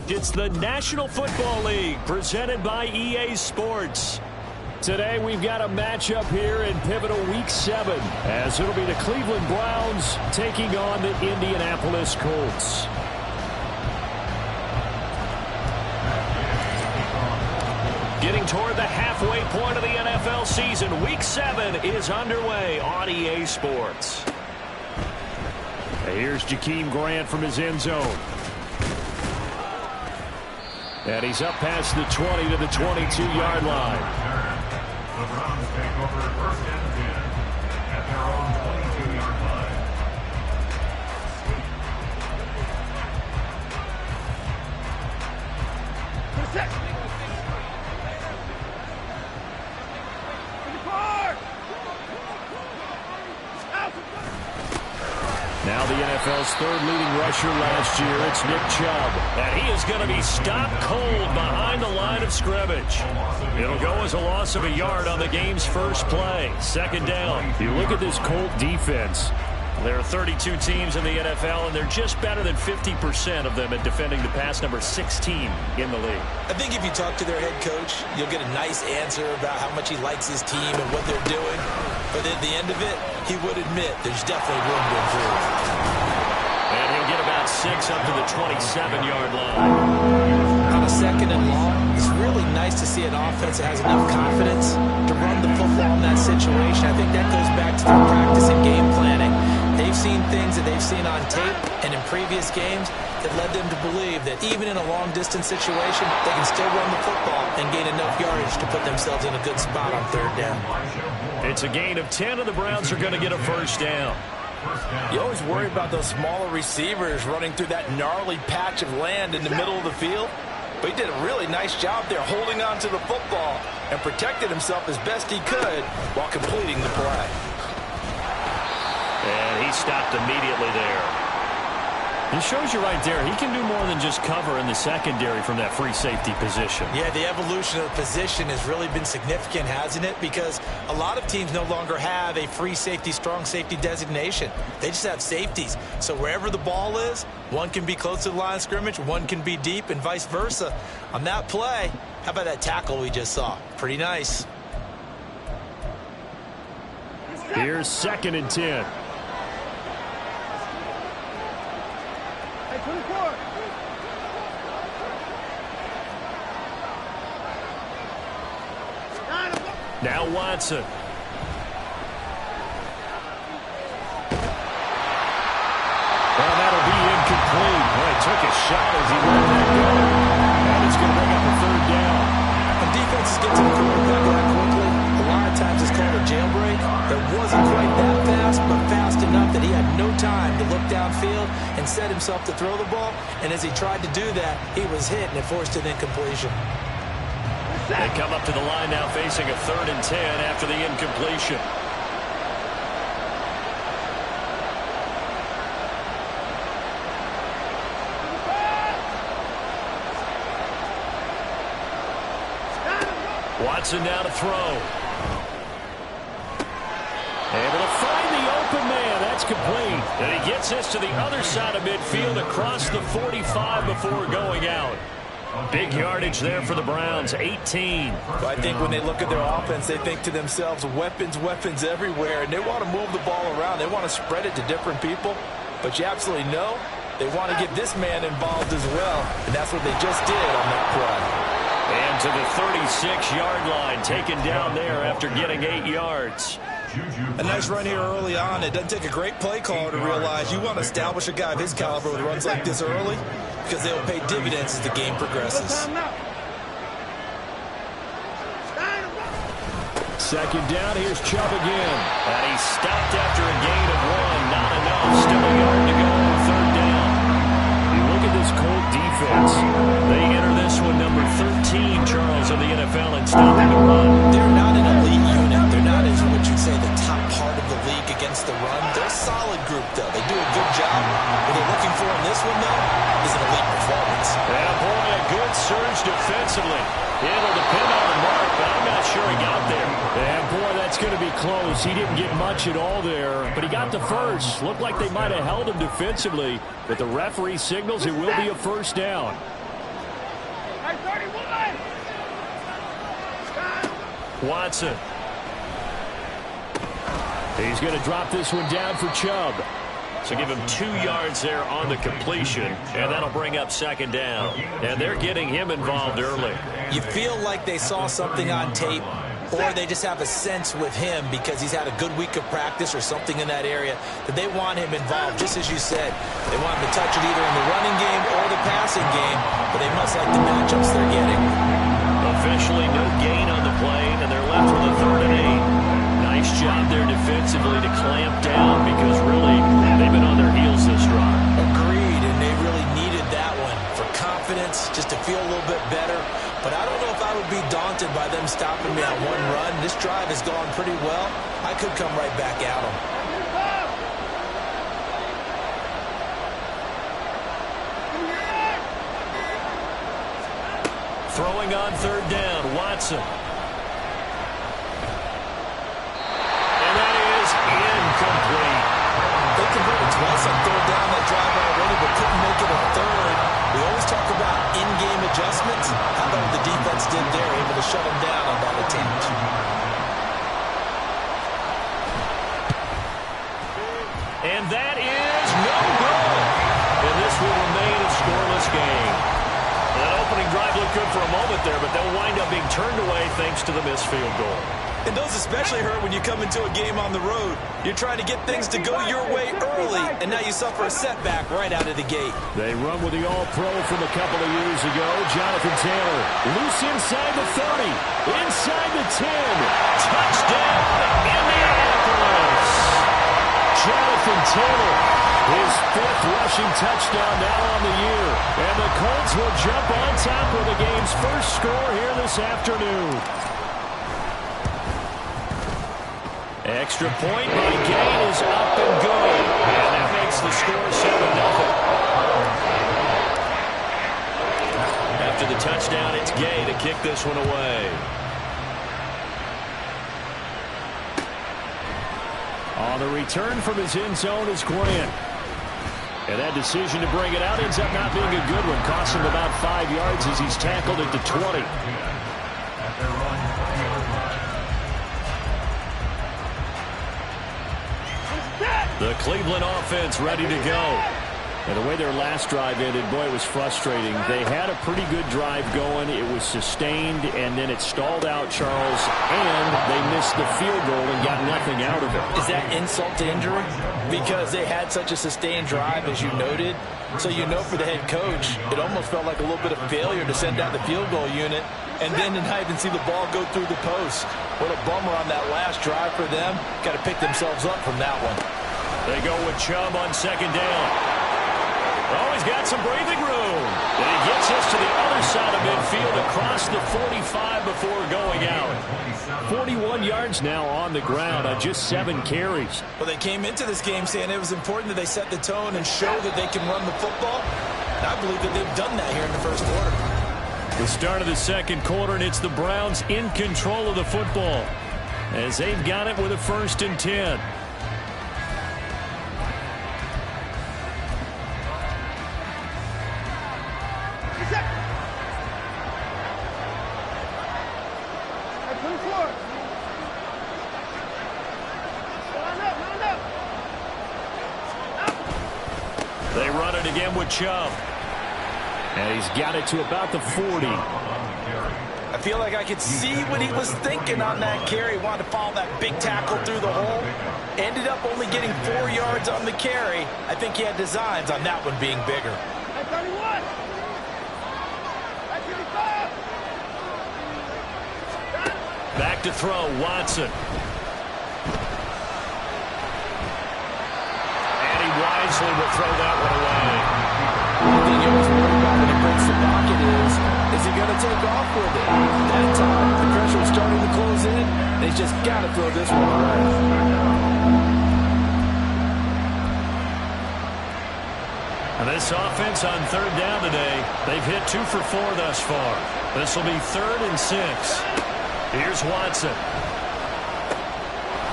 It's the National Football League presented by EA Sports. Today we've got a matchup here in pivotal Week 7 as it'll be the Cleveland Browns taking on the Indianapolis Colts. Getting toward the halfway point of the NFL season, Week 7 is underway on EA Sports. Here's Jakeem Grant from his end zone. And he's up past the 20 to the 22-yard line. The Browns take over first and 10 at their own 22-yard line. Now the NFL's third leading rusher last year, it's Nick Chubb. And he is going to be stopped cold behind the line of scrimmage. It'll go as a loss of a yard on the game's first play. Second down. You look at this Colt defense. There are 32 teams in the NFL, and they're just better than 50% of them at defending the pass, number 16 in the league. I think if you talk to their head coach, you'll get a nice answer about how much he likes his team and what they're doing. But at the end of it, he would admit there's definitely room to improve. And he'll get about 6 up to the 27-yard line. On a second and long, it's really nice to see an offense that has enough confidence to run the football in that situation. I think that goes back to their practice and game planning. They've seen things that they've seen on tape and in previous games that led them to believe that even in a long-distance situation, they can still run the football and gain enough yardage to put themselves in a good spot on third down. It's a gain of 10, and the Browns are going to get a first down. You always worry about those smaller receivers running through that gnarly patch of land in the middle of the field. But he did a really nice job there holding on to the football and protected himself as best he could while completing the play. And he stopped immediately there. It shows you right there, he can do more than just cover in the secondary from that free safety position. Yeah, the evolution of the position has really been significant, hasn't it? Because a lot of teams no longer have a free safety, strong safety designation. They just have safeties. So wherever the ball is, one can be close to the line of scrimmage, one can be deep, and vice versa. On that play, how about that tackle we just saw? Pretty nice. Here's 2nd and 10. Now Watson. Well, that'll be incomplete. Well, he took a shot as he let that go. And it's going to bring up a third down. When defenses get to the quarterback that quickly, a lot of times it's called a jailbreak. It wasn't quite that fast, but fast enough that he had no time to look downfield and set himself to throw the ball. And as he tried to do that, he was hit, and it forced an incompletion. They come up to the line now facing a 3rd and 10 after the incompletion. Watson now to throw. Able to find the open man. That's complete. And he gets this to the other side of midfield across the 45 before going out. Big yardage there for the Browns, 18. But I think when they look at their offense, they think to themselves, weapons, weapons everywhere, and they want to move the ball around. They want to spread it to different people. But you absolutely know they want to get this man involved as well, and that's what they just did on that play. And to the 36-yard line, taken down there after getting 8 yards. A nice run here early on. It doesn't take a great play caller to realize you want to establish a guy of his caliber with runs like this early because they'll pay dividends as the game progresses. 2nd down, here's Chubb again. And he stopped after a gain of 1. Not enough. Still a yard to go on 3rd down. You look at this Colt defense. They enter this one number 13, Charles, in the NFL in stopping the run. They're not an elite unit. They're not, as what you'd say, the top part of the league against the run. They're a solid group, though. They do a good job. What they're looking for in this one, though, is an elite performance. And, boy, a good surge defensively. It'll depend on the mark, but I'm not sure he got there. And, boy, that's going to be close. He didn't get much at all there, but he got the first. Looked like they might have held him defensively, but the referee signals it will be a first down. Watson. He's going to drop this one down for Chubb. So give him 2 yards there on the completion, and that'll bring up second down. And they're getting him involved early. You feel like they saw something on tape, or they just have a sense with him because he's had a good week of practice or something in that area that they want him involved, just as you said. They want him to touch it either in the running game or the passing game, but they must like the matchups they're getting. Officially no gain on the play, and they're left with a 3rd and 8. Nice job there defensively to clamp down because really they've been on their heels this drive. Agreed, and they really needed that one for confidence, just to feel a little bit better. But I don't know if I would be daunted by them stopping me on one run. This drive has gone pretty well. I could come right back at them. Throwing on 3rd down, Watson. Incomplete. They converted twice on 3rd down that drive already, but couldn't make it a 3rd. We always talk about in-game adjustments. How about what the defense did there, able to shut them down on that attempt. And that is no good. And this will remain a scoreless game. That opening drive looked good for a moment there, but they'll wind up being turned away thanks to the missed field goal. And those especially hurt when you come into a game on the road. You're trying to get things to go your way early, and now you suffer a setback right out of the gate. They run with the All-Pro from a couple of years ago. Jonathan Taylor, loose inside the 30, inside the 10. Touchdown, Indianapolis. Jonathan Taylor, his 5th rushing touchdown now on the year. And the Colts will jump on top of the game's first score here this afternoon. Extra point by Gain is up and good. And that makes the score 7-0. After the touchdown, it's Gay to kick this one away. On the return from his end zone is Grant. And that decision to bring it out ends up not being a good one. Costs him about 5 yards as he's tackled at the 20. The Cleveland offense ready to go. And the way their last drive ended, boy, it was frustrating. They had a pretty good drive going. It was sustained, and then it stalled out, Charles, and they missed the field goal and got nothing out of it. Is that insult to injury? Because they had such a sustained drive, as you noted. So you know for the head coach, it almost felt like a little bit of failure to send out the field goal unit and then to not even see the ball go through the post. What a bummer on that last drive for them. Got to pick themselves up from that one. They go with Chubb on 2nd down. Oh, he's got some breathing room. And he gets us to the other side of midfield across the 45 before going out. 41 yards now on the ground on just 7 carries. Well, they came into this game saying it was important that they set the tone and show that they can run the football. And I believe that they've done that here in the first quarter. The start of the second quarter, and it's the Browns in control of the football as they've got it with a 1st and 10. They run it again with Chubb. And he's got it to about the 40. I feel like I could see what he was thinking on that carry. Wanted to follow that big tackle through the hole. Ended up only getting 4 yards on the carry. I think he had designs on that one being bigger. Back to throw, Watson. And he wisely will throw that one away. The thing you always worry about when he breaks the pocket is he going to take off with it? That time, the pressure was starting to close in, and he's just got to throw this one away. And this offense on 3rd down today, they've hit 2 for 4 thus far. This will be 3rd and 6. Here's Watson.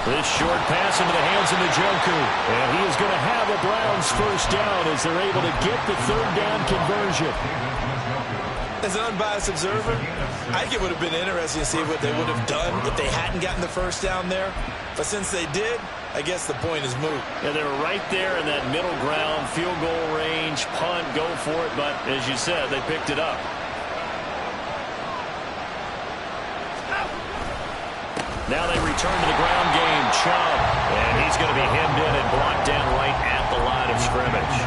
This short pass into the hands of Njoku. And he is going to have a Browns 1st down as they're able to get the 3rd down conversion. As an unbiased observer, I think it would have been interesting to see what they would have done if they hadn't gotten the first down there. But since they did, I guess the point is moot. Yeah, they were right there in that middle ground, field goal range, punt, go for it. But as you said, they picked it up. Now they return to the ground game. Chubb, and he's going to be hemmed in and blocked down right at the line of scrimmage.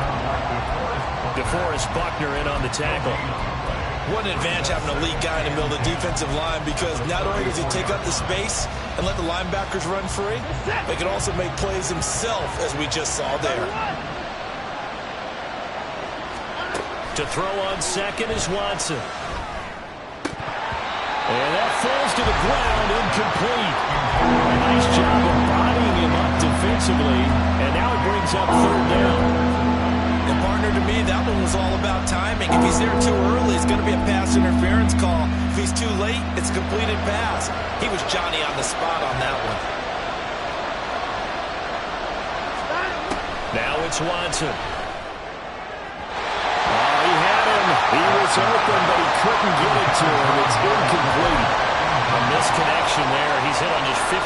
DeForest Buckner in on the tackle. What an advantage having an elite guy in the middle of the defensive line, because not only does he take up the space and let the linebackers run free, but he can also make plays himself, as we just saw there. To throw on second is Watson. And that falls to the ground, incomplete. A nice job of bodying him up defensively, and now it brings up third down. And partner, to me, that one was all about timing. If he's there too early, it's going to be a pass interference call. If he's too late, it's a completed pass. He was Johnny on the spot on that one. Now it's Watson. He had him. He was open, but he couldn't get it to him. It's incomplete. A misconnection there. He's hit on just 50%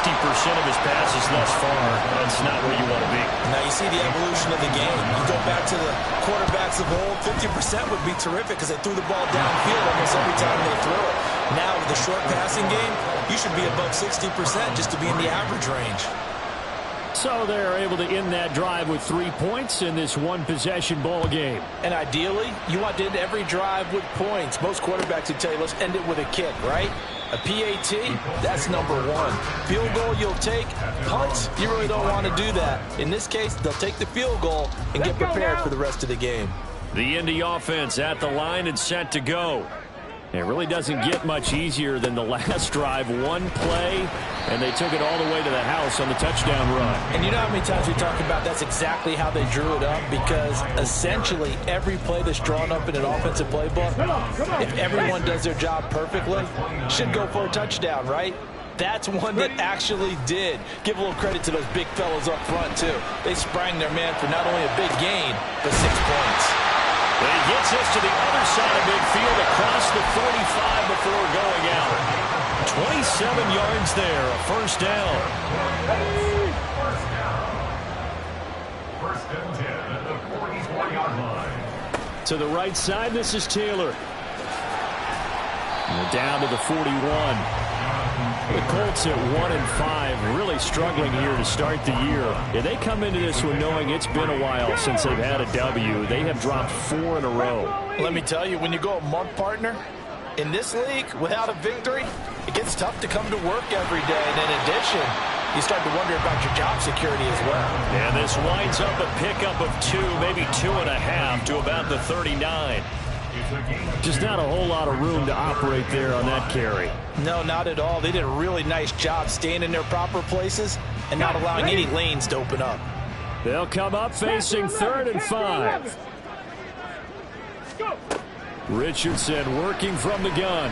of his passes thus far. That's not where you want to be. Now you see the evolution of the game. You go back to the quarterbacks of old, 50% would be terrific because they threw the ball downfield almost every time they threw it. Now with the short passing game, you should be above 60% just to be in the average range. So they're able to end that drive with 3 points in this one-possession ball game. And ideally, you want to end every drive with points. Most quarterbacks would tell you, let's end it with a kick, right? A PAT, that's number one. Field goal you'll take. Punts, you really don't want to do that. In this case, they'll take the field goal and get prepared for the rest of the game. The Indy offense at the line and set to go. It really doesn't get much easier than the last drive. One play, and they took it all the way to the house on the touchdown run. And you know how many times we talk about that's exactly how they drew it up? Because essentially every play that's drawn up in an offensive playbook, if everyone does their job perfectly, should go for a touchdown, right? That's one that actually did. Give a little credit to those big fellows up front, too. They sprang their man for not only a big gain, but 6 points. But he gets us to the other side of midfield across the 45 before going out. 27 yards there, a first down. First and 10 at the 44-yard line. To the right side, this is Taylor. And down to the 41. The Colts at 1-5, really struggling here to start the year. Yeah, they come into this one knowing it's been a while since they've had a W. They have dropped 4 in a row. Let me tell you, when you go a month, partner, in this league, without a victory, it gets tough to come to work every day. And in addition, you start to wonder about your job security as well. And this winds up a pickup of 2, maybe 2.5 to about the 39. Just not a whole lot of room to operate there on that carry. No, not at all. They did a really nice job staying in their proper places and not allowing any lanes to open up. They'll come up facing 3rd and 5. Richardson working from the gun.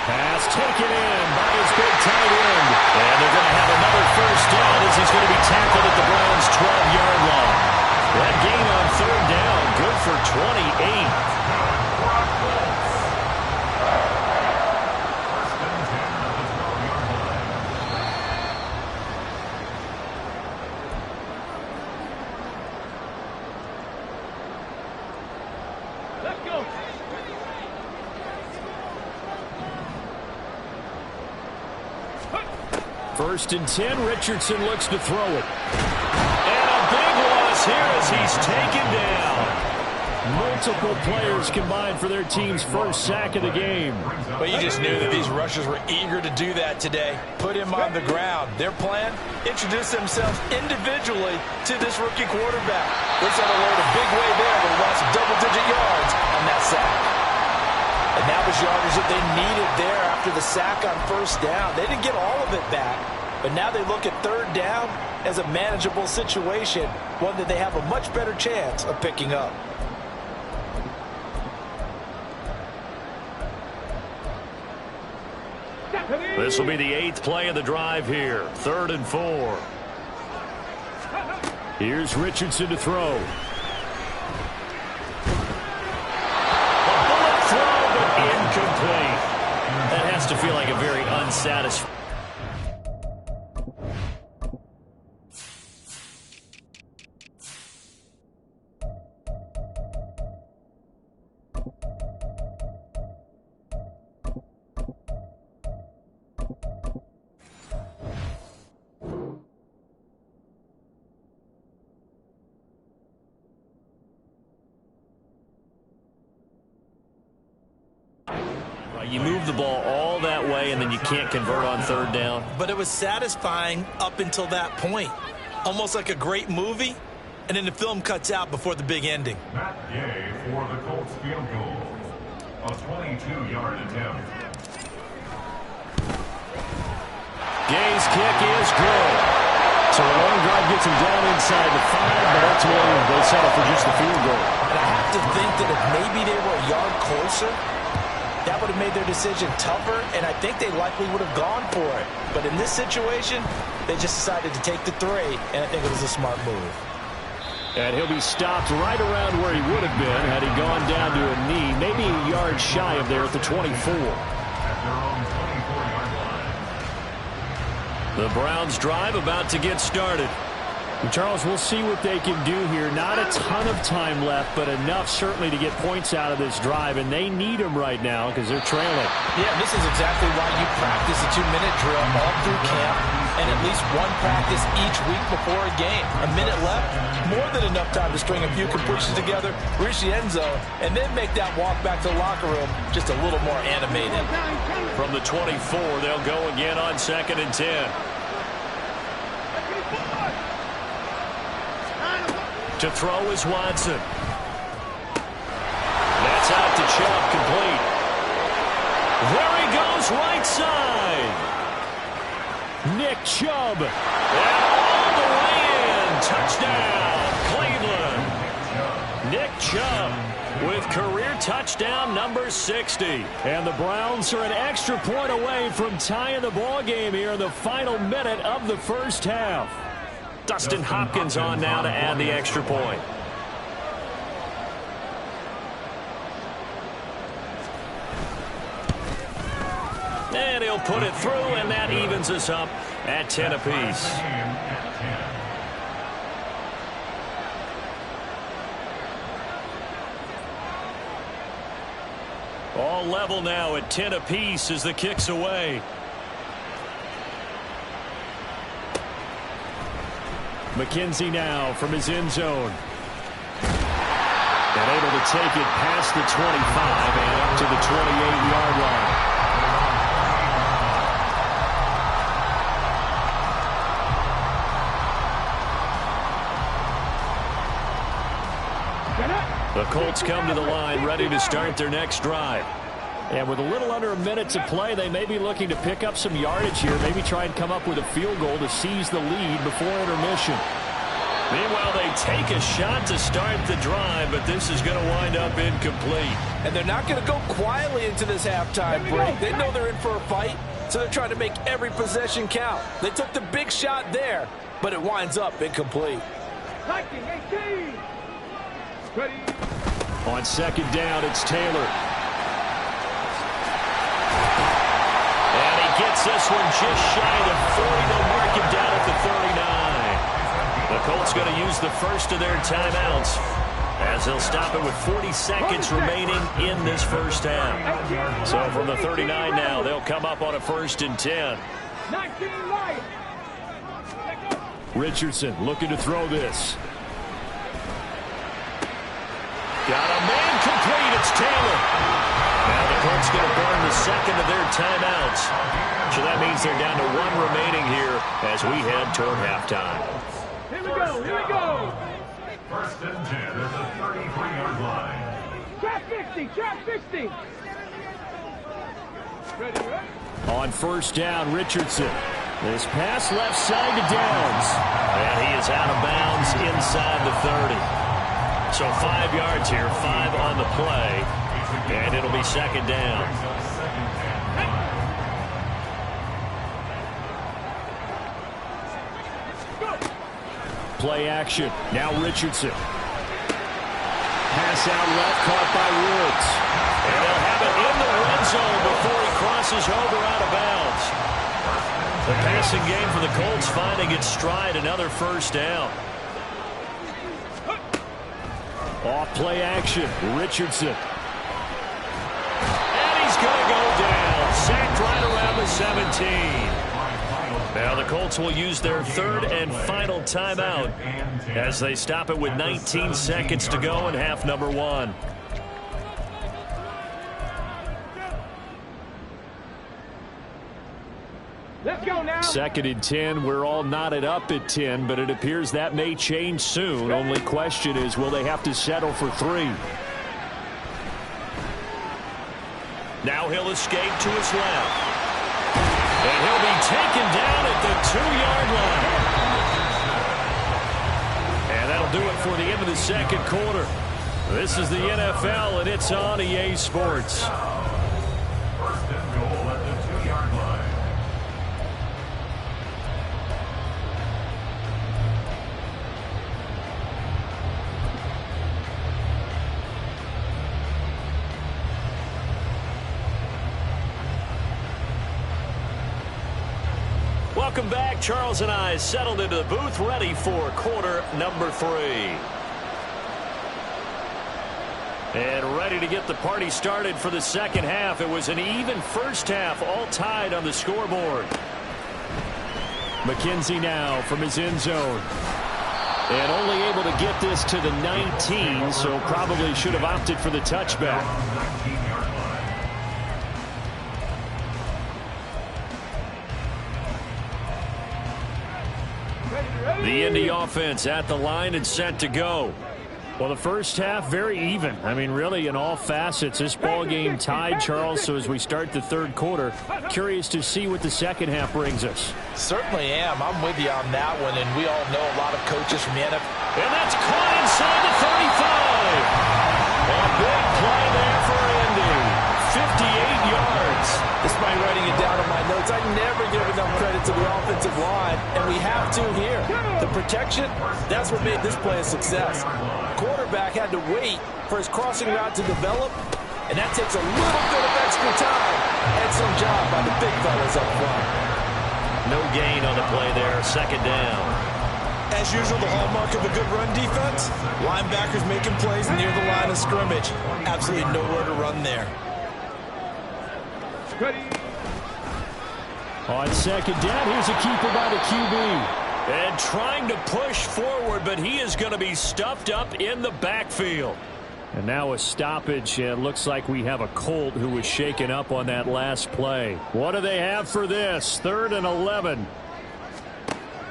Pass taken in by his big tight end. And they're going to have another first down as he's going to be tackled at the Browns' 12-yard line. That gain on 3rd down, good for 28. First and 10, Richardson looks to throw it. And a big loss here as he's taken down. Multiple players combined for their team's first sack of the game. But you just knew that these rushers were eager to do that today. Put him on the ground. Their plan, introduce themselves individually to this rookie quarterback. Looks like a load a big way there, but lost double-digit yards on that sack. And that was yardage that they needed there after the sack on first down. They didn't get all of it back, but now they look at 3rd down as a manageable situation, one that they have a much better chance of picking up. This will be the 8th play of the drive here. 3rd and 4. Here's Richardson to throw. A unsatisfied. You move the ball all that way, and then you can't convert on third down. But it was satisfying up until that point. Almost like a great movie, and then the film cuts out before the big ending. Matt Gay for the Colts field goal. A 22-yard attempt. Gay's kick is good. So the long drive gets him down inside the 5, but ultimately they settle for just the field goal. And I have to think that if maybe they were a yard closer, that would have made their decision tougher, and I think they likely would have gone for it. But in this situation, they just decided to take the 3, and I think it was a smart move. And he'll be stopped right around where he would have been had he gone down to a knee, maybe a yard shy of there at the 24. At their own 24-yard line. The Browns drive about to get started. Charles, we'll see what they can do here. Not a ton of time left, but enough certainly to get points out of this drive, and they need them right now because they're trailing. Yeah, this is exactly why you practice a 2-minute drill all through camp and at least one practice each week before a game. A minute left, more than enough time to string a few completions together, reach the end zone, and then make that walk back to the locker room just a little more animated. From the 24, they'll go again on 2nd and 10. To throw is Watson. That's out to Chubb, complete. There he goes, right side. Nick Chubb. And all the way in. Touchdown, Cleveland. Nick Chubb with career touchdown number 60. And the Browns are an extra point away from tying the ball game here in the final minute of the first half. Dustin Hopkins on now to add the extra point. And he'll put it through, and that evens us up at 10 apiece. All level now at 10 apiece as the kick's away. McKenzie now from his end zone. And able to take it past the 25 and up to the 28-yard line. The Colts come to the line ready to start their next drive. And with a little under a minute to play, they may be looking to pick up some yardage here, maybe try and come up with a field goal to seize the lead before intermission. Meanwhile, they take a shot to start the drive, but this is going to wind up incomplete. And they're not going to go quietly into this halftime break. They know they're in for a fight, so they're trying to make every possession count. They took the big shot there, but it winds up incomplete. On 2nd down, it's Taylor. And he gets this one just shy of 40. They'll mark him down at the 39. The Colts going to use the first of their timeouts as they'll stop it with 40 seconds remaining in this first half. So from the 39 now, they'll come up on a 1st and 10. Richardson looking to throw this. Got a man complete. It's Taylor. Now the Colts going to burn the second of their timeouts. So that means they're down to 1 remaining here as we head toward halftime. Here we go. Here we go. 1st and 10 at the 33-yard line. Trap 50. Trap 50. Ready, right? On 1st down, Richardson. This pass left side to Downs. And he is out of bounds inside the 30. So 5 yards here, 5 on the play. And it'll be 2nd down. Play action. Now Richardson. Pass out left, caught by Woods. And they'll have it in the red zone before he crosses over out of bounds. The passing game for the Colts finding its stride, another first down. Off play action, Richardson. And he's going to go down. Sacked right around the 17. Now the Colts will use their third and final timeout as they stop it with 19 seconds to go in half number 1. Let's go now. 2nd and 10. We're all knotted up at 10, but it appears that may change soon. Only question is, will they have to settle for 3? Now he'll escape to his left. And he'll be taken down at the 2-yard line. And that'll do it for the end of the second quarter. This is the NFL, and it's on EA Sports. First and goal at the 2-yard line. Welcome back. Charles and I settled into the booth, ready for quarter number 3. And ready to get the party started for the second half. It was an even first half, all tied on the scoreboard. McKenzie now from his end zone. And only able to get this to the 19, so probably should have opted for the touchback. The Indy offense at the line and set to go. Well, the first half, very even. I mean, really, in all facets, this ball game tied, Charles. So as we start the third quarter, curious to see what the second half brings us. Certainly am. I'm with you on that one, and we all know a lot of coaches from the NFL. And that's caught inside the 35. A big play there for Indy. 58 yards. Despite writing it down in my notes, I never give enough credit to the offensive line, and we have to here. The protection, that's what made this play a success. Quarterback had to wait for his crossing route to develop, and that takes a little bit of extra time. Excellent job by the big fellas up front. No gain on the play there, second down. As usual, the hallmark of a good run defense, linebackers making plays near the line of scrimmage. Absolutely nowhere to run there. On second down, here's a keeper by the QB. And trying to push forward, but he is going to be stuffed up in the backfield. And now a stoppage, and it looks like we have a Colt who was shaken up on that last play. What do they have for this? 3rd and 11.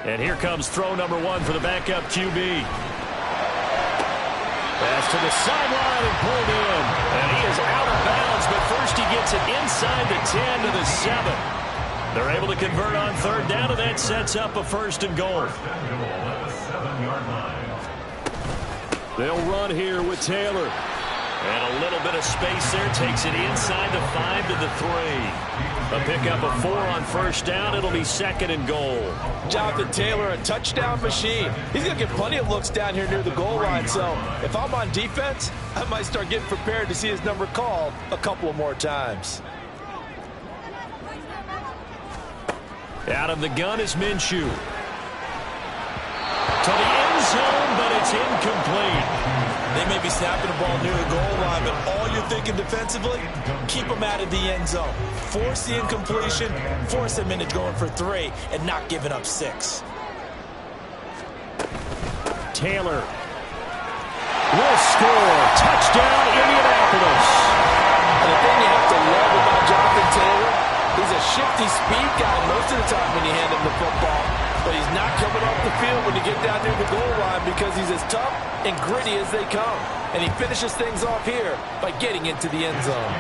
And here comes throw number 1 for the backup QB. Pass to the sideline and pulled in. And he is out of bounds, but first he gets it inside the 10 to the 7. They're able to convert on 3rd down, and that sets up a 1st and goal. They'll run here with Taylor. And a little bit of space there. Takes it inside the 5 to the 3. A pickup of 4 on 1st down. It'll be 2nd and goal. Jonathan Taylor, a touchdown machine. He's going to get plenty of looks down here near the goal line. So if I'm on defense, I might start getting prepared to see his number called a couple of more times. Out of the gun is Minshew. To the end zone, but it's incomplete. They may be snapping the ball near the goal line, but all you're thinking defensively, keep them out of the end zone. Force the incompletion, force them into going for 3, and not giving up 6. Taylor will score. Touchdown, Indianapolis. And the thing you have to love about Jonathan Taylor, he's a shifty speed guy most of the time when you hand him the football. But he's not coming off the field when you get down near the goal line because he's as tough and gritty as they come. And he finishes things off here by getting into the end zone.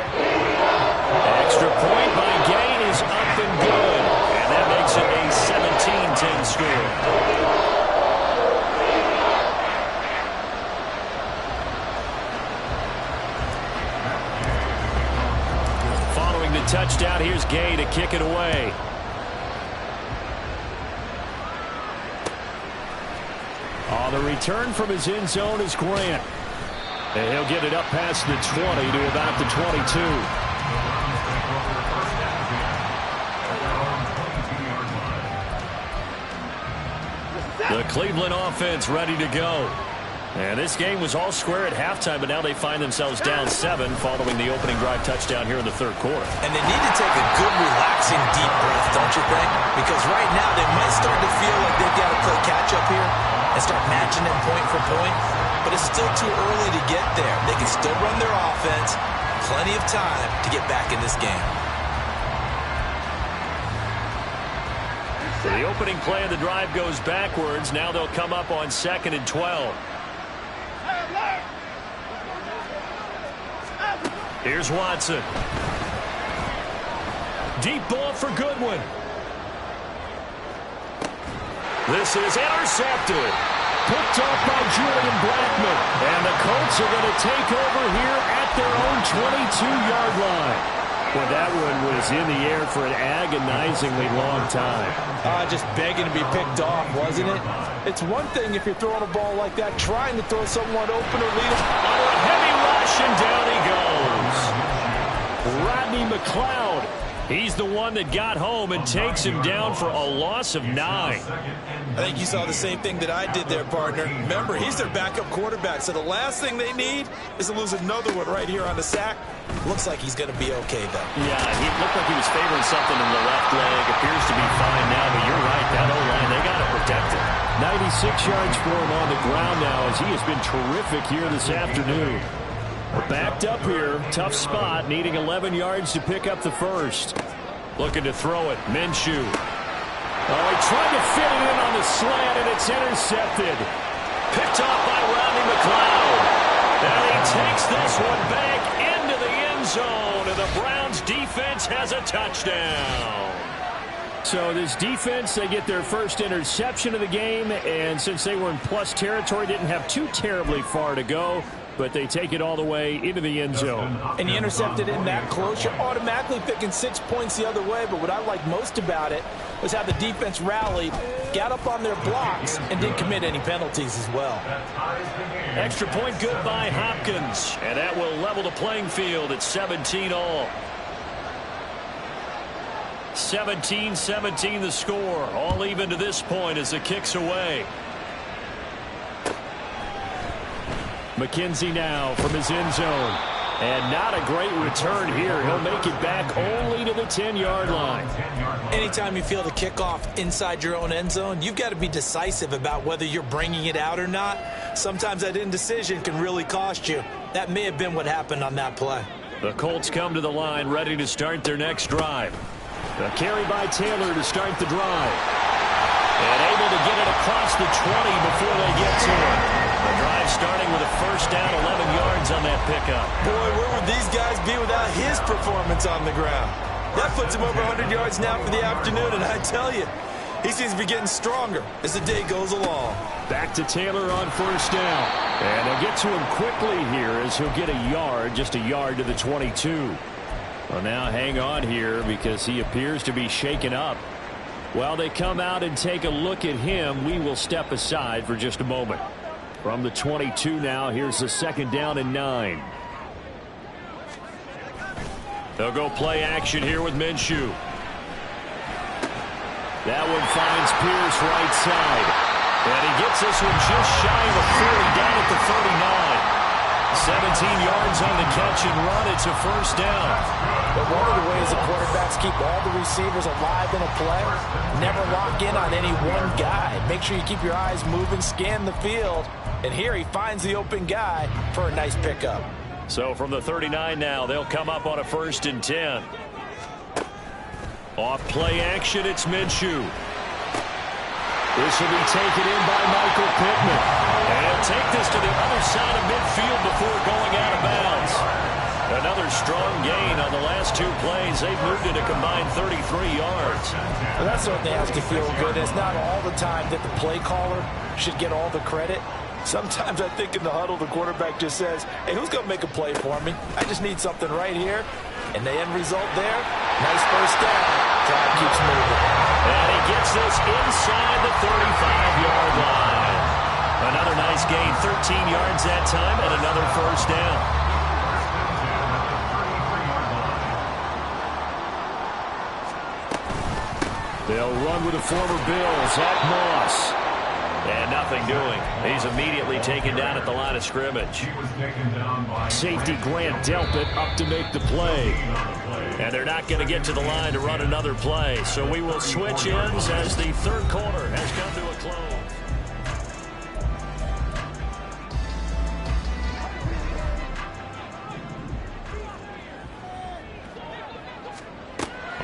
Extra point by Gain is up and good. And that makes it a 17-10 score. Following the touchdown, here's Gay to kick it away. The return from his end zone is Grant. And he'll get it up past the 20 to about the 22. The Cleveland offense ready to go. And this game was all square at halftime, but now they find themselves down 7 following the opening drive touchdown here in the third quarter. And they need to take a good, relaxing, deep breath, don't you think? Because right now they might start to feel like they've got to play catch-up here and start matching it point for point. But it's still too early to get there. They can still run their offense. Plenty of time to get back in this game. The opening play of the drive goes backwards. Now they'll come up on 2nd and 12. Here's Watson. Deep ball for Goodwin. This is intercepted. Picked off by Julian Blackmon. And the Colts are going to take over here at their own 22-yard line. Well, that one was in the air for an agonizingly long time. Just begging to be picked off, wasn't it? It's one thing if you're throwing a ball like that, trying to throw someone open or lead him. Oh, a heavy rush, and down he goes. Rodney McLeod. He's the one that got home and takes him down for a loss of 9. I think you saw the same thing that I did there, partner. Remember, he's their backup quarterback, so the last thing they need is to lose another one right here on the sack. Looks like he's going to be okay, though. Yeah, he looked like he was favoring something in the left leg. Appears to be fine now, but you're right. That O-line, they got to protect him. 96 yards for him on the ground now as he has been terrific here this afternoon. Backed up here, tough spot, needing 11 yards to pick up the first. Looking to throw it, Minshew. Oh, he tried to fit it in on the slant, and it's intercepted. Picked off by Rodney McLeod. And he takes this one back into the end zone, and the Browns defense has a touchdown. So this defense, they get their first interception of the game, and since they were in plus territory, didn't have too terribly far to go. But they take it all the way into the end zone. And you intercepted in that close, you're automatically picking 6 points the other way. But what I liked most about it was how the defense rallied, got up on their blocks, and didn't commit any penalties as well. Extra point good by Hopkins. And that will level the playing field at 17 all. 17-17 the score. All even to this point as the kick's away. McKenzie now from his end zone. And not a great return here. He'll make it back only to the 10-yard line. Anytime you feel the kickoff inside your own end zone, you've got to be decisive about whether you're bringing it out or not. Sometimes that indecision can really cost you. That may have been what happened on that play. The Colts come to the line ready to start their next drive. A carry by Taylor to start the drive. And able to get it across the 20 before they get to it. The drive starting with a first down, 11 yards on that pickup. Boy, where would these guys be without his performance on the ground? That puts him over 100 yards now for the afternoon, and I tell you, he seems to be getting stronger as the day goes along. Back to Taylor on first down. And they'll get to him quickly here as he'll get a yard, just a yard to the 22. Well, now hang on here because he appears to be shaken up. While they come out and take a look at him, we will step aside for just a moment. From the 22 now, here's the second down and 9. They'll go play action here with Minshew. That one finds Pierce right side. And he gets this one just shy of a 40 down at the 39. 17 yards on the catch and run. It's a first down. But one of the ways the quarterbacks keep all the receivers alive in a play, never lock in on any one guy. Make sure you keep your eyes moving, scan the field. And here he finds the open guy for a nice pickup. So from the 39 now, they'll come up on a 1st and 10. Off play action, it's Minshew. This will be taken in by Michael Pittman. And he'll take this to the other side of midfield before going out of bounds. Another strong gain on the last 2 plays. They've moved it a combined 33 yards. Well, that certainly has to feel good. It's not all the time that the play caller should get all the credit. Sometimes I think in the huddle, the quarterback just says, hey, who's going to make a play for me? I just need something right here. And the end result there, nice first down. Drive keeps moving. And he gets this inside the 35-yard line. Another nice gain, 13 yards that time, and another first down. They'll run with the former Bill, Zach Moss. And nothing doing. He's immediately taken down at the line of scrimmage. Safety Grant Delpit up to make the play. And they're not going to get to the line to run another play. So we will switch ends as the third quarter has come to a close.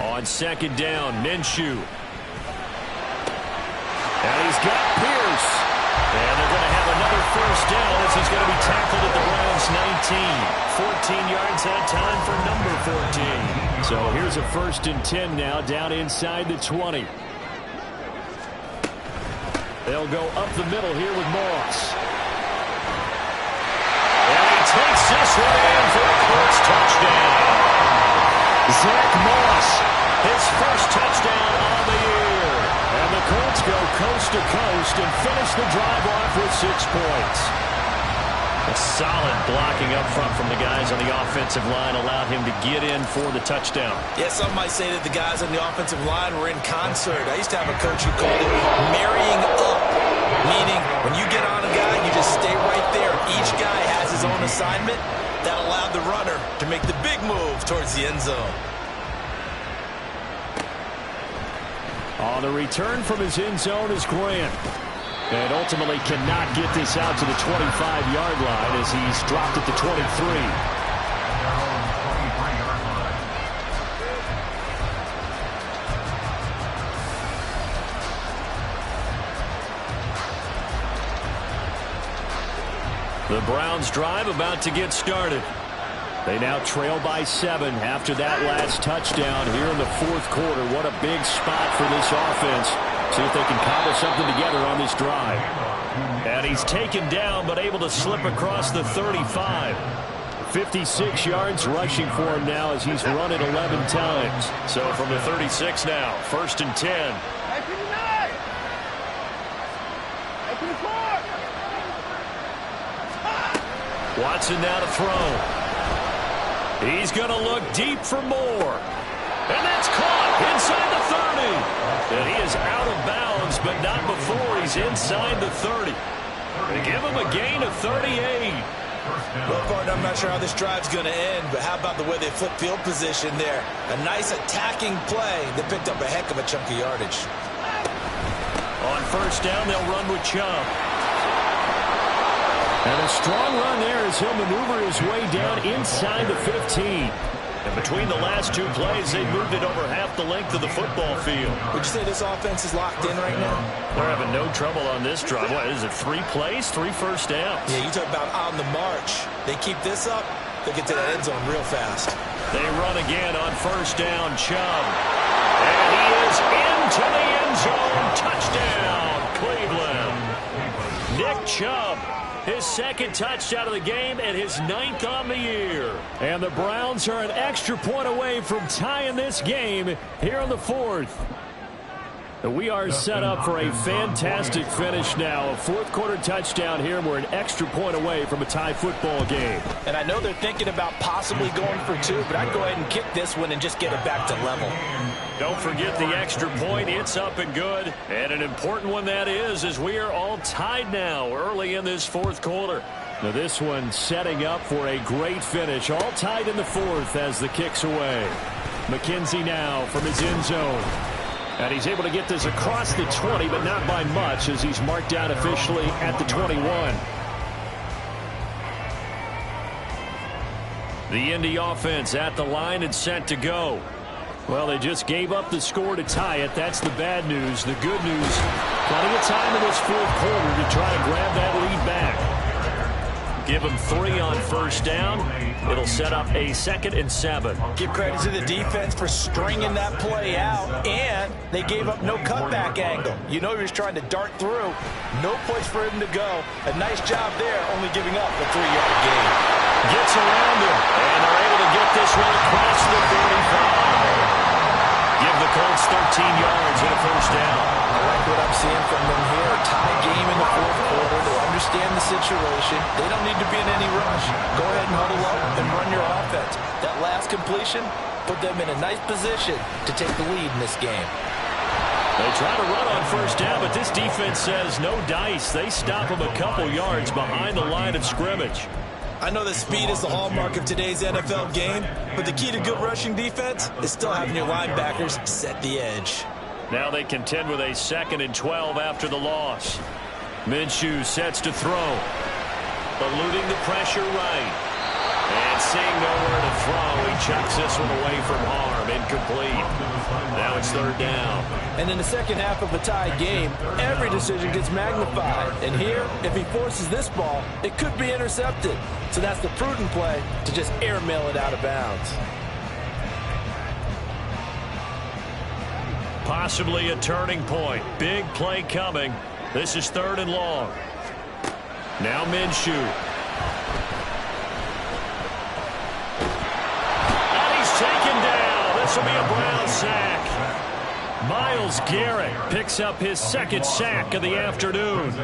On second down, Minshew. And he's got Pierce. And they're going to have another first down as he's going to be tackled at the Browns' 19. 14 yards that time for number 14. So here's a 1st and 10 now down inside the 20. They'll go up the middle here with Moss. And he takes this one in for a Colts touchdown. Zach Moss, his first touchdown on the year. And the Colts go coast to coast and finish the drive off with 6 points. A solid blocking up front from the guys on the offensive line allowed him to get in for the touchdown. Yeah, some might say that the guys on the offensive line were in concert. I used to have a coach who called it marrying up, meaning when you get on a guy, you just stay right there. Each guy has his own assignment. That allowed the runner to make the big move towards the end zone. On the return from his end zone is Grant. And ultimately cannot get this out to the 25-yard line as he's dropped at the 23. The Browns drive about to get started. They now trail by 7 after that last touchdown here in the 4th quarter. What a big spot for this offense. See if they can cobble something together on this drive. And he's taken down but able to slip across the 35. 56 yards rushing for him now as he's run it 11 times. So from the 36 now, 1st and 10. Watson now to throw. He's going to look deep for more. And that's caught inside the 30. And he is out of bounds, but not before he's inside the 30. They give him a gain of 38. Well, partner, I'm not sure how this drive's going to end, but how about the way they flip field position there? A nice attacking play that picked up a heck of a chunk of yardage. On 1st down, they'll run with Chubb. And a strong run there as he'll maneuver his way down inside the 15. And between the last 2 plays, they moved it over half the length of the football field. Would you say this offense is locked in right now? They're having no trouble on this drive. What is it, 3 plays, 3 first downs? Yeah, you talk about on the march. They keep this up, they'll get to that end zone real fast. They run again on 1st down, Chubb. And he is into the end zone. Touchdown, Cleveland. Nick Chubb. His 2nd touchdown of the game and his 9th on the year. And the Browns are an extra point away from tying this game here in the 4th. We are set up for a fantastic finish now. A 4th quarter touchdown here, and we're an extra point away from a tie football game. And I know they're thinking about possibly going for 2, but I'd go ahead and kick this one and just get it back to level. Don't forget the extra point. It's up and good. And an important one that is, as we are all tied now early in this 4th quarter. Now this one setting up for a great finish. All tied in the 4th as the kick's away. McKenzie now from his end zone. And he's able to get this across the 20, but not by much as he's marked down officially at the 21. The Indy offense at the line and set to go. Well, they just gave up the score to tie it. That's the bad news. The good news, plenty of time in this 4th quarter to try to grab that lead back. Give them 3 on 1st down. It'll set up a 2nd and 7. Give credit to the defense for stringing that play out, and they gave up no cutback angle. You know he was trying to dart through. No place for him to go. A nice job there, only giving up a 3-yard gain. Gets around him, and they're able to get this one across the 45. Give the Colts 13 yards and a 1st down. I like what I'm seeing from them here. A tie game in the 4th quarter. They understand the situation. They don't need to be in any rush. Go ahead and huddle up and run your offense. That last completion put them in a nice position to take the lead in this game. They try to run on first down, but this defense says no dice. They stop them a couple yards behind the line of scrimmage. I know that speed is the hallmark of today's NFL game, but the key to good rushing defense is still having your linebackers set the edge. Now they contend with a 2nd and 12 after the loss. Minshew sets to throw. Eluding the pressure right. And seeing nowhere to throw, he chucks this one away from harm. Incomplete. Now it's 3rd down. And in the second half of a tied game, every decision gets magnified. And here, if he forces this ball, it could be intercepted. So that's the prudent play to just airmail it out of bounds. Possibly a turning point. Big play coming. This is 3rd and long. Now Minshew. Taken down. This will be a Brown sack. Myles Garrett picks up his 2nd sack of the afternoon.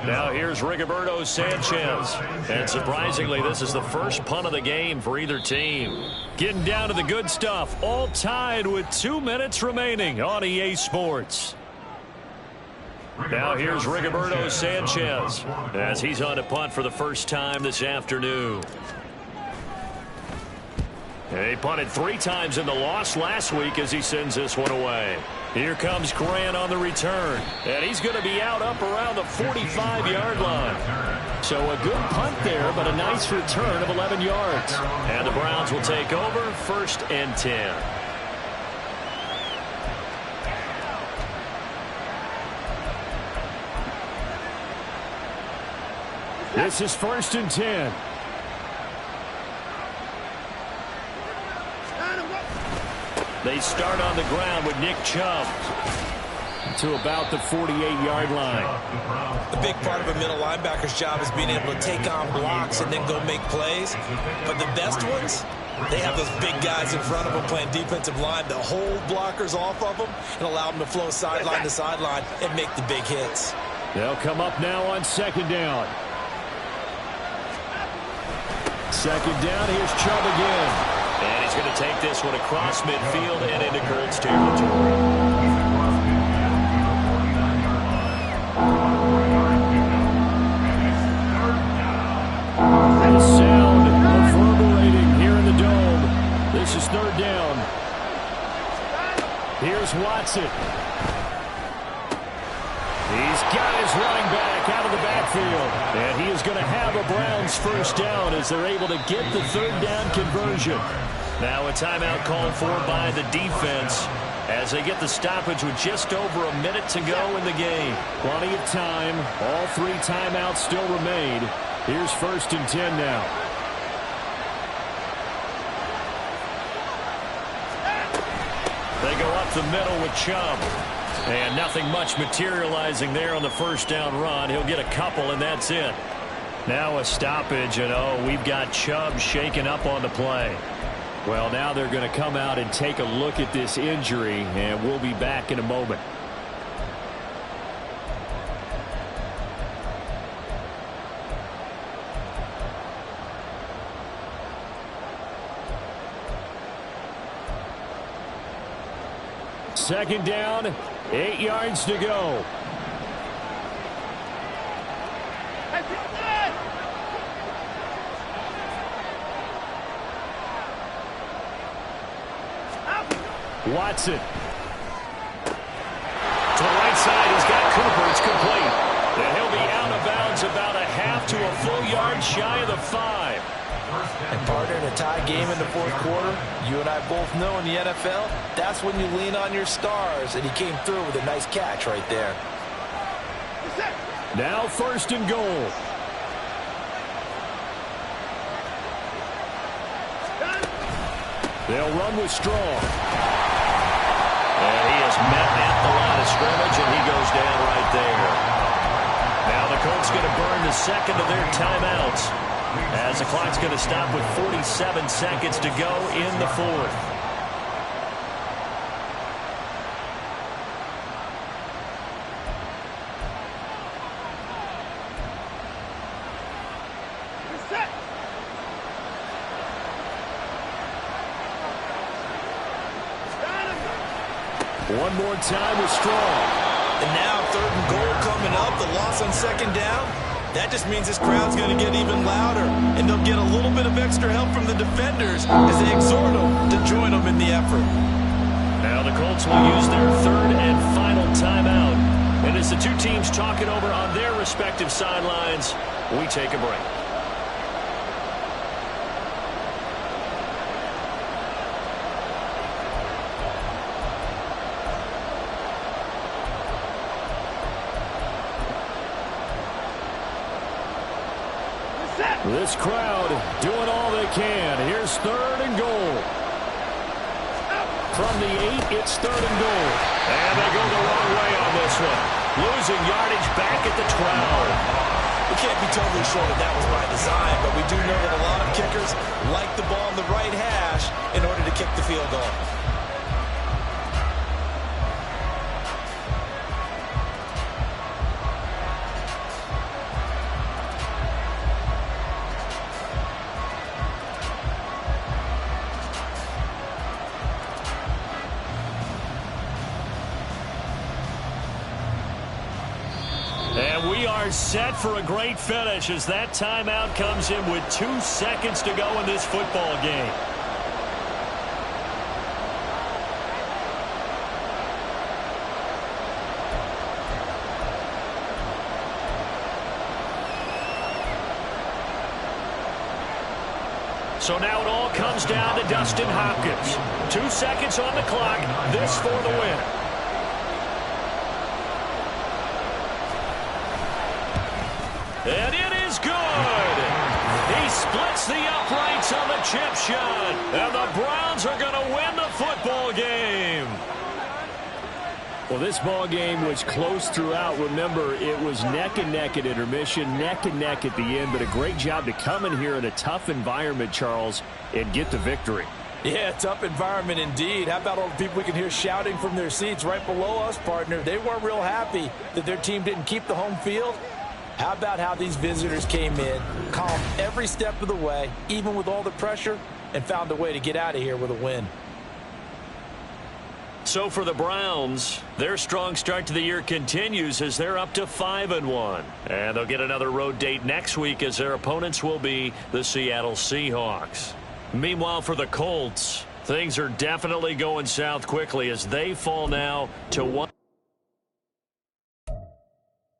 Now here's Rigoberto Sanchez. And surprisingly, this is the first punt of the game for either team. Getting down to the good stuff. All tied with 2 minutes remaining on EA Sports. Now here's Rigoberto Sanchez as he's on to punt for the first time this afternoon. He punted 3 times in the loss last week as he sends this one away. Here comes Grant on the return. And he's going to be out up around the 45-yard line. So a good punt there, but a nice return of 11 yards. And the Browns will take over 1st and 10. This is 1st and 10. They start on the ground with Nick Chubb to about the 48-yard line. The big part of a middle linebacker's job is being able to take on blocks and then go make plays. But the best ones, they have those big guys in front of them playing defensive line to hold blockers off of them and allow them to flow sideline to sideline and make the big hits. They'll come up now on 2nd down. 2nd down, here's Chubb again. And he's going to take this one across midfield and into Colts territory. The sound reverberating here in the dome. This is 3rd down. Here's Watson. He's got his running back out of the backfield. And he is going to have a Browns 1st down as they're able to get the 3rd down conversion. Now a timeout called for by the defense as they get the stoppage with just over a minute to go in the game. Plenty of time. All 3 timeouts still remain. Here's 1st and 10 now. They go up the middle with Chubb. And nothing much materializing there on the 1st down run. He'll get a couple, and that's it. Now a stoppage, and we've got Chubb shaken up on the play. Well, now they're going to come out and take a look at this injury, and we'll be back in a moment. Second down, 8 yards to go. Watson. To the right side, he's got Cooper. It's complete. And he'll be out of bounds about a half to a full yard shy of the 5. And partner, in a tie game in the 4th quarter, you and I both know in the NFL, that's when you lean on your stars. And he came through with a nice catch right there. Now 1st and goal. They'll run with Strong. And he is met at the line of scrimmage, and he goes down right there. Now the Colts going to burn the 2nd of their timeouts as the clock's going to stop with 47 seconds to go in the 4th. One more time with Strong. And now 3rd and goal coming up. The loss on 2nd down. That just means this crowd's going to get even louder. And they'll get a little bit of extra help from the defenders as they exhort them to join them in the effort. Now the Colts will use their 3rd and final timeout. And as the two teams talk it over on their respective sidelines, we take a break. This crowd doing all they can. Here's 3rd and goal. From the 8, it's 3rd and goal. And they go the wrong way on this one. Losing yardage back at the 12. We can't be totally sure that was by design, but we do know that a lot of kickers like the ball in the right hash in order to kick the field goal. And we are set for a great finish as that timeout comes in with 2 seconds to go in this football game. So now it all comes down to Dustin Hopkins. 2 seconds on the clock. This for the win. And it is good. He splits the uprights on the chip shot. And the Browns are going to win the football game. Well, this ball game was close throughout. Remember, it was neck and neck at intermission, neck and neck at the end. But a great job to come in here in a tough environment, Charles, and get the victory. Yeah, tough environment indeed. How about all the people we can hear shouting from their seats right below us, partner? They weren't real happy that their team didn't keep the home field. How about how these visitors came in, calm every step of the way, even with all the pressure, and found a way to get out of here with a win. So for the Browns, their strong start to the year continues as they're up to 5-1. And they'll get another road date next week as their opponents will be the Seattle Seahawks. Meanwhile, for the Colts, things are definitely going south quickly as they fall now to 1.